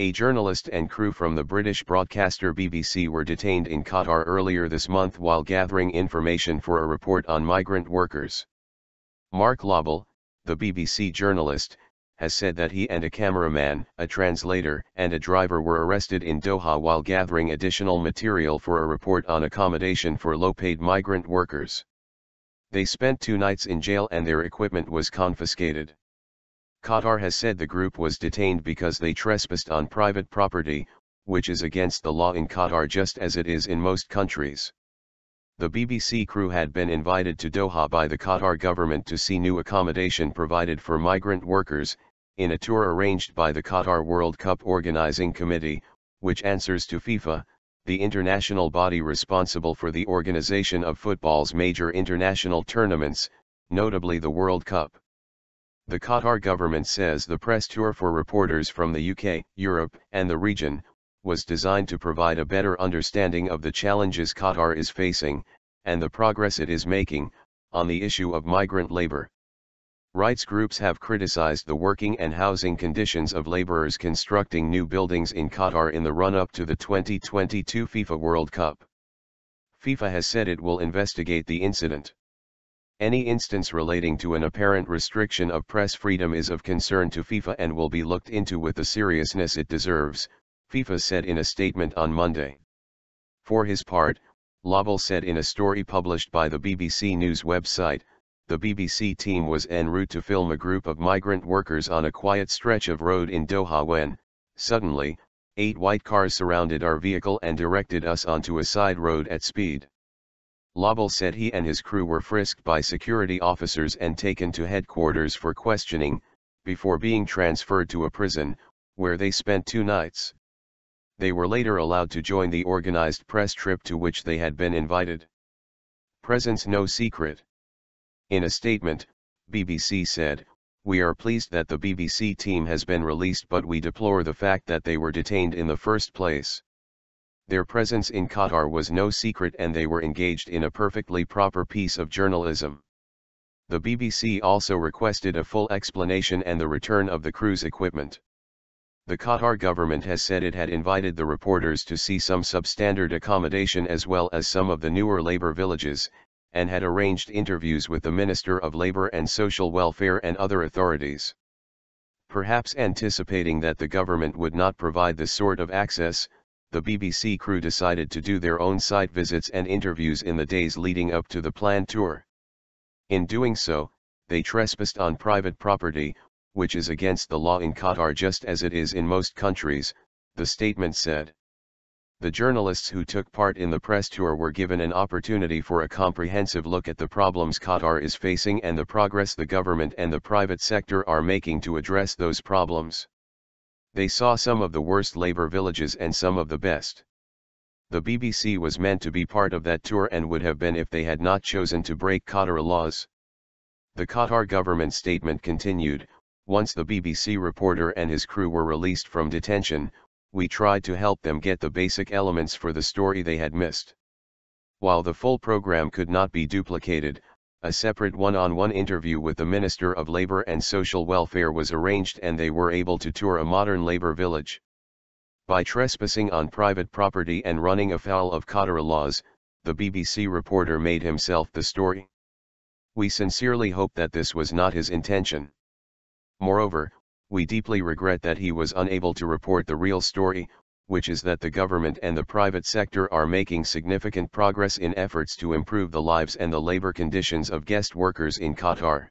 A journalist and crew from the British broadcaster BBC were detained in Qatar earlier this month while gathering information for a report on migrant workers. Mark Lobel, the BBC journalist, has said that he and a cameraman, a translator, and a driver were arrested in Doha while gathering additional material for a report on accommodation for low-paid migrant workers. They spent 2 nights in jail and their equipment was confiscated. Qatar has said the group was detained because they trespassed on private property, which is against the law in Qatar just as it is in most countries. The BBC crew had been invited to Doha by the Qatar government to see new accommodation provided for migrant workers, in a tour arranged by the Qatar World Cup Organising Committee, which answers to FIFA, the international body responsible for the organization of football's major international tournaments, notably the World Cup. The Qatar government says the press tour for reporters from the UK, Europe, and the region, was designed to provide a better understanding of the challenges Qatar is facing, and the progress it is making, on the issue of migrant labor. Rights groups have criticized the working and housing conditions of laborers constructing new buildings in Qatar in the run-up to the 2022 FIFA World Cup. FIFA has said it will investigate the incident. Any instance relating to an apparent restriction of press freedom is of concern to FIFA and will be looked into with the seriousness it deserves, FIFA said in a statement on Monday. For his part, Lobel said in a story published by the BBC News website, the BBC team was en route to film a group of migrant workers on a quiet stretch of road in Doha when, suddenly, 8 white cars surrounded our vehicle and directed us onto a side road at speed. Lobel said he and his crew were frisked by security officers and taken to headquarters for questioning, before being transferred to a prison, where they spent 2 nights. They were later allowed to join the organized press trip to which they had been invited. Presence no secret. In a statement, BBC said, "We are pleased that the BBC team has been released, but we deplore the fact that they were detained in the first place. Their presence in Qatar was no secret and they were engaged in a perfectly proper piece of journalism." The BBC also requested a full explanation and the return of the crew's equipment. The Qatar government has said it had invited the reporters to see some substandard accommodation as well as some of the newer labor villages, and had arranged interviews with the Minister of Labour and Social Welfare and other authorities. Perhaps anticipating that the government would not provide this sort of access, the BBC crew decided to do their own site visits and interviews in the days leading up to the planned tour. In doing so, they trespassed on private property, which is against the law in Qatar just as it is in most countries, the statement said. The journalists who took part in the press tour were given an opportunity for a comprehensive look at the problems Qatar is facing and the progress the government and the private sector are making to address those problems. They saw some of the worst labor villages and some of the best. The BBC was meant to be part of that tour and would have been if they had not chosen to break Qatar laws. The Qatar government statement continued, "Once the BBC reporter and his crew were released from detention, we tried to help them get the basic elements for the story they had missed. While the full program could not be duplicated, a separate one-on-one interview with the Minister of Labour and Social Welfare was arranged and they were able to tour a modern labour village. By trespassing on private property and running afoul of Qatar laws, the BBC reporter made himself the story. We sincerely hope that this was not his intention. Moreover, we deeply regret that he was unable to report the real story, which is that the government and the private sector are making significant progress in efforts to improve the lives and the labor conditions of guest workers in Qatar."